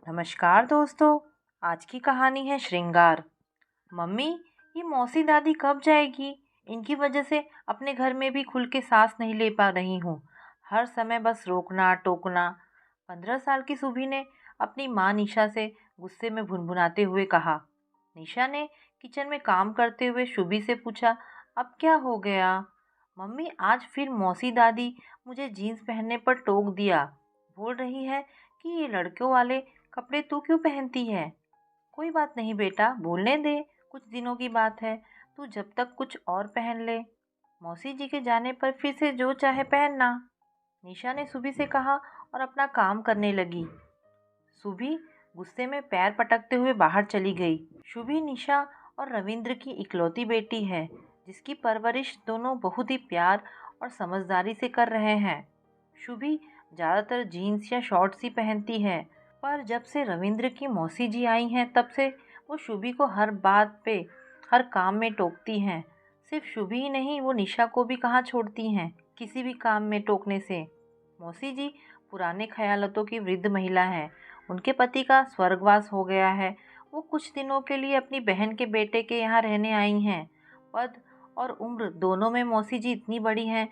नमस्कार दोस्तों। आज की कहानी है श्रृंगार। मम्मी, ये मौसी दादी कब जाएगी? इनकी वजह से अपने घर में भी खुल के सांस नहीं ले पा रही हूँ। हर समय बस रोकना टोकना। 15 साल की सुभी ने अपनी माँ निशा से गुस्से में भुनभुनाते हुए कहा। निशा ने किचन में काम करते हुए शुभी से पूछा, अब क्या हो गया? मम्मी, आज फिर मौसी दादी मुझे जीन्स पहनने पर टोक दिया। बोल रही है कि ये लड़कों वाले कपड़े तू क्यों पहनती है? कोई बात नहीं बेटा, बोलने दे, कुछ दिनों की बात है। तू जब तक कुछ और पहन ले। मौसी जी के जाने पर फिर से जो चाहे पहनना, निशा ने सुबी से कहा और अपना काम करने लगी। सुबी गुस्से में पैर पटकते हुए बाहर चली गई। शुभी निशा और रविंद्र की इकलौती बेटी है, जिसकी परवरिश दोनों बहुत ही प्यार और समझदारी से कर रहे हैं। शुभी ज़्यादातर जीन्स या शॉर्ट्स ही पहनती है, पर जब से रविंद्र की मौसी जी आई हैं तब से वो शुभी को हर बात पे, हर काम में टोकती हैं। सिर्फ शुभी ही नहीं, वो निशा को भी कहाँ छोड़ती हैं किसी भी काम में टोकने से। मौसी जी पुराने ख्यालों की वृद्ध महिला हैं। उनके पति का स्वर्गवास हो गया है। वो कुछ दिनों के लिए अपनी बहन के बेटे के यहाँ रहने आई हैं। पद और उम्र दोनों में मौसी जी इतनी बड़ी हैं,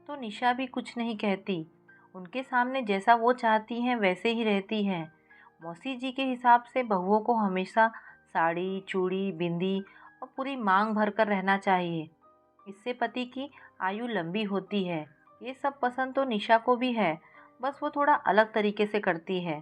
तो निशा भी कुछ नहीं कहती। उनके सामने जैसा वो चाहती हैं वैसे ही रहती हैं। मौसी जी के हिसाब से बहुओं को हमेशा साड़ी, चूड़ी, बिंदी और पूरी मांग भर कर रहना चाहिए। इससे पति की आयु लंबी होती है। ये सब पसंद तो निशा को भी है, बस वो थोड़ा अलग तरीके से करती है।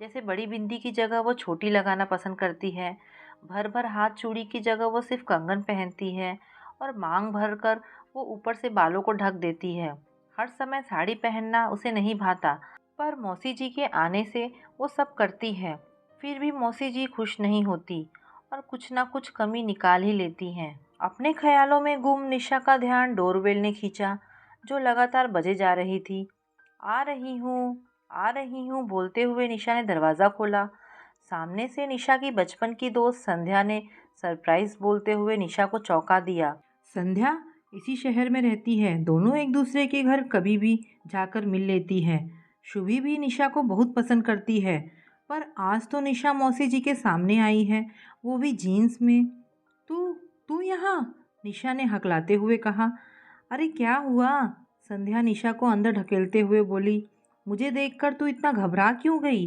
जैसे बड़ी बिंदी की जगह वो छोटी लगाना पसंद करती है। भर भर हाथ चूड़ी की जगह वो सिर्फ कंगन पहनती है और मांग भर कर वो ऊपर से बालों को ढक देती है। हर समय साड़ी पहनना उसे नहीं भाता, पर मौसी जी के आने से वो सब करती है। फिर भी मौसी जी खुश नहीं होती और कुछ ना कुछ कमी निकाल ही लेती हैं। अपने ख्यालों में गुम निशा का ध्यान डोरबेल ने खींचा, जो लगातार बजे जा रही थी। आ रही हूँ, आ रही हूँ बोलते हुए निशा ने दरवाज़ा खोला। सामने से निशा की बचपन की दोस्त संध्या ने सरप्राइज बोलते हुए निशा को चौंका दिया। संध्या इसी शहर में रहती है। दोनों एक दूसरे के घर कभी भी जाकर मिल लेती है। शुभी भी निशा को बहुत पसंद करती है, पर आज तो निशा मौसी जी के सामने आई है, वो भी जीन्स में। तू तू यहाँ? निशा ने हकलाते हुए कहा। अरे क्या हुआ? संध्या निशा को अंदर ढकेलते हुए बोली। मुझे देखकर तू इतना घबरा क्यों गई?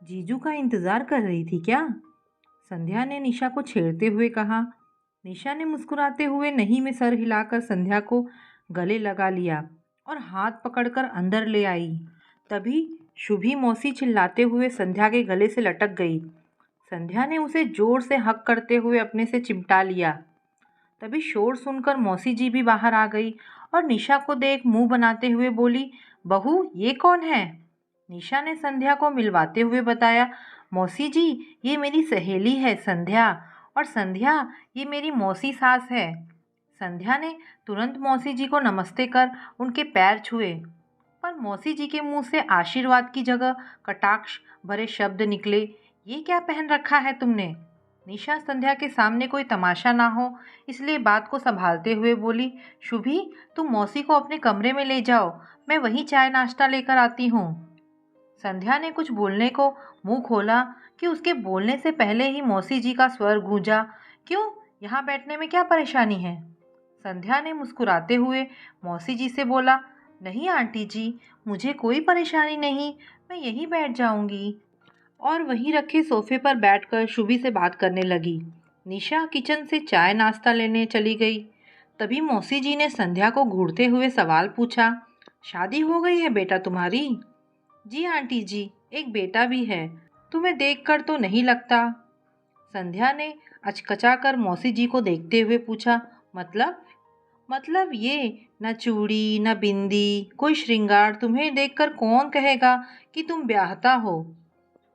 जीजू का इंतज़ार कर रही थी क्या? संध्या ने निशा को छेड़ते हुए कहा। निशा ने मुस्कुराते हुए नहीं में सर हिलाकर संध्या को गले लगा लिया और हाथ पकड़कर अंदर ले आई। तभी शुभी मौसी चिल्लाते हुए संध्या के गले से लटक गई। संध्या ने उसे जोर से हक करते हुए अपने से चिमटा लिया। तभी शोर सुनकर मौसी जी भी बाहर आ गई और निशा को देख मुंह बनाते हुए बोली, बहू ये कौन है? निशा ने संध्या को मिलवाते हुए बताया, मौसी जी ये मेरी सहेली है संध्या, और संध्या ये मेरी मौसी सास है। संध्या ने तुरंत मौसी जी को नमस्ते कर उनके पैर छुए, पर मौसी जी के मुंह से आशीर्वाद की जगह कटाक्ष भरे शब्द निकले। ये क्या पहन रखा है तुमने? निशा संध्या के सामने कोई तमाशा ना हो इसलिए बात को संभालते हुए बोली, शुभी तुम मौसी को अपने कमरे में ले जाओ, मैं वहीं चाय नाश्ता लेकर आती हूँ। संध्या ने कुछ बोलने को मुंह खोला कि उसके बोलने से पहले ही मौसी जी का स्वर गूंजा, क्यों, यहाँ बैठने में क्या परेशानी है? संध्या ने मुस्कुराते हुए मौसी जी से बोला, नहीं आंटी जी, मुझे कोई परेशानी नहीं, मैं यहीं बैठ जाऊंगी। और वहीं रखे सोफे पर बैठकर शुभी से बात करने लगी। निशा किचन से चाय नाश्ता लेने चली गई। तभी मौसी जी ने संध्या को घूरते हुए सवाल पूछा, शादी हो गई है बेटा तुम्हारी? जी आंटी जी, एक बेटा भी है। तुम्हें देखकर तो नहीं लगता। संध्या ने अचकचाकर मौसी जी को देखते हुए पूछा, मतलब ये, न चूड़ी न बिंदी, कोई श्रृंगार, तुम्हें देखकर कौन कहेगा कि तुम ब्याहता हो?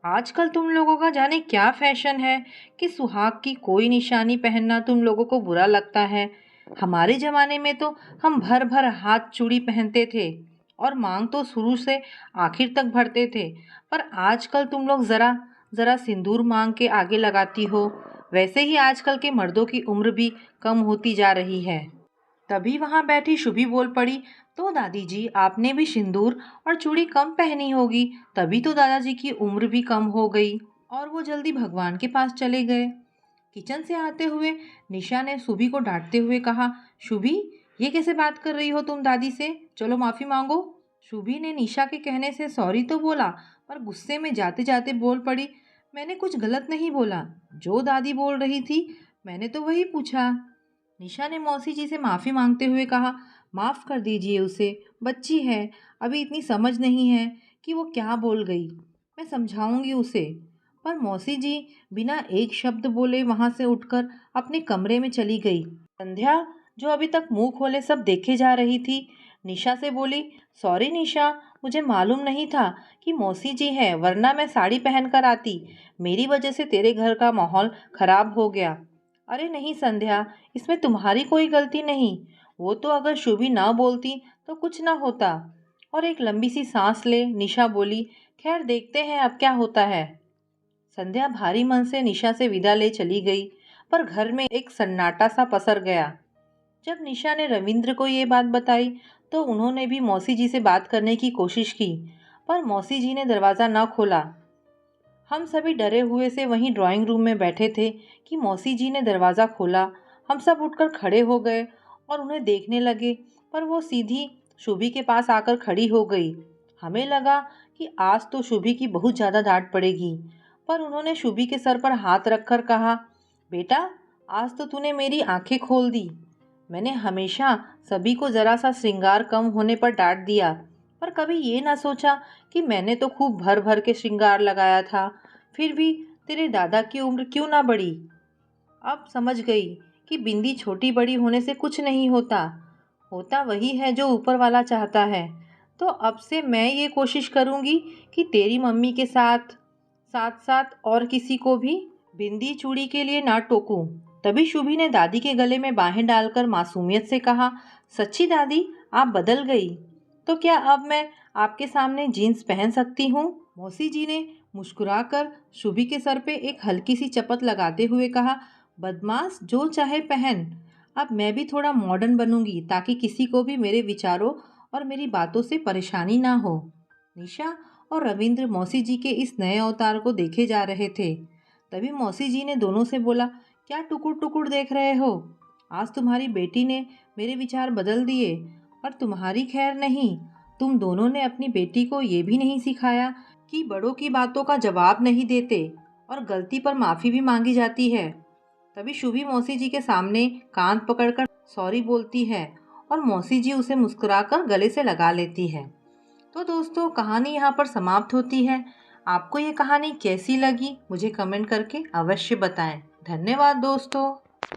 आजकल तुम लोगों का जाने क्या फैशन है कि सुहाग की कोई निशानी पहनना तुम लोगों को बुरा लगता है। हमारे ज़माने में तो हम भर भर हाथ चूड़ी पहनते थे और मांग तो शुरू से आखिर तक भरते थे, पर आजकल तुम लोग ज़रा ज़रा सिंदूर मांग के आगे लगाती हो। वैसे ही आजकल के मर्दों की उम्र भी कम होती जा रही है। तभी वहां बैठी शुभी बोल पड़ी, तो दादी जी, आपने भी सिंदूर और चूड़ी कम पहनी होगी, तभी तो दादाजी की उम्र भी कम हो गई। और वो जल्दी भगवान के पास चले गए। किचन से आते हुए निशा ने शुभी को डांटते हुए कहा, शुभी, ये कैसे बात कर रही हो तुम दादी से? चलो माफ़ी मांगो। शुभी ने निशा के कहने से सॉरी तो बोला, पर गुस्से में जाते जाते बोल पड़ी, मैंने कुछ गलत नहीं बोला, जो दादी बोल रही थी मैंने तो वही पूछा। निशा ने मौसी जी से माफ़ी मांगते हुए कहा, माफ़ कर दीजिए उसे, बच्ची है, अभी इतनी समझ नहीं है कि वो क्या बोल गई, मैं समझाऊंगी उसे। पर मौसी जी बिना एक शब्द बोले वहाँ से उठकर अपने कमरे में चली गई। संध्या, जो अभी तक मुंह खोले सब देखे जा रही थी, निशा से बोली, सॉरी निशा, मुझे मालूम नहीं था कि मौसी जी है, वरना मैं साड़ी पहन कर आती। मेरी वजह से तेरे घर का माहौल खराब हो गया। अरे नहीं संध्या, इसमें तुम्हारी कोई गलती नहीं, वो तो अगर शुभी ना बोलती तो कुछ ना होता। और एक लंबी सी सांस ले निशा बोली, खैर देखते हैं अब क्या होता है। संध्या भारी मन से निशा से विदा ले चली गई, पर घर में एक सन्नाटा सा पसर गया। जब निशा ने रविंद्र को ये बात बताई तो उन्होंने भी मौसी जी से बात करने की कोशिश की, पर मौसी जी ने दरवाज़ा न खोला। हम सभी डरे हुए से वहीं ड्राइंग रूम में बैठे थे कि मौसी जी ने दरवाज़ा खोला। हम सब उठकर खड़े हो गए और उन्हें देखने लगे, पर वो सीधी शुभी के पास आकर खड़ी हो गई। हमें लगा कि आज तो शुभी की बहुत ज़्यादा डांट पड़ेगी, पर उन्होंने शुभी के सर पर हाथ रखकर कहा, बेटा, आज तो तूने मेरी आंखें खोल दी। मैंने हमेशा सभी को ज़रा सा श्रृंगार कम होने पर डांट दिया, पर कभी ये ना सोचा कि मैंने तो खूब भर भर के श्रृंगार लगाया था, फिर भी तेरे दादा की उम्र क्यों ना बढ़ी। अब समझ गई कि बिंदी छोटी बड़ी होने से कुछ नहीं होता, होता वही है जो ऊपर वाला चाहता है। तो अब से मैं ये कोशिश करूँगी कि तेरी मम्मी के साथ साथ साथ और किसी को भी बिंदी चूड़ी के लिए ना टोकूं। तभी शुभी ने दादी के गले में बाहें डालकर मासूमियत से कहा, सच्ची दादी, आप बदल गई। तो क्या अब मैं आपके सामने जीन्स पहन सकती हूँ? मौसी जी ने मुस्कुराकर शुभी के सर पे एक हल्की सी चपत लगाते हुए कहा, बदमाश, जो चाहे पहन। अब मैं भी थोड़ा मॉडर्न बनूंगी ताकि किसी को भी मेरे विचारों और मेरी बातों से परेशानी ना हो। निशा और रविंद्र मौसी जी के इस नए अवतार को देखे जा रहे थे। तभी मौसी जी ने दोनों से बोला, क्या टुकुर टुकुर देख रहे हो? आज तुम्हारी बेटी ने मेरे विचार बदल दिए, और तुम्हारी खैर नहीं। तुम दोनों ने अपनी बेटी को ये भी नहीं सिखाया कि बड़ों की बातों का जवाब नहीं देते और गलती पर माफ़ी भी मांगी जाती है। तभी शुभी मौसी जी के सामने कान पकड़कर सॉरी बोलती है और मौसी जी उसे मुस्कुराकर गले से लगा लेती है। तो दोस्तों, कहानी यहाँ पर समाप्त होती है। आपको ये कहानी कैसी लगी मुझे कमेंट करके अवश्य बताएं। धन्यवाद दोस्तों।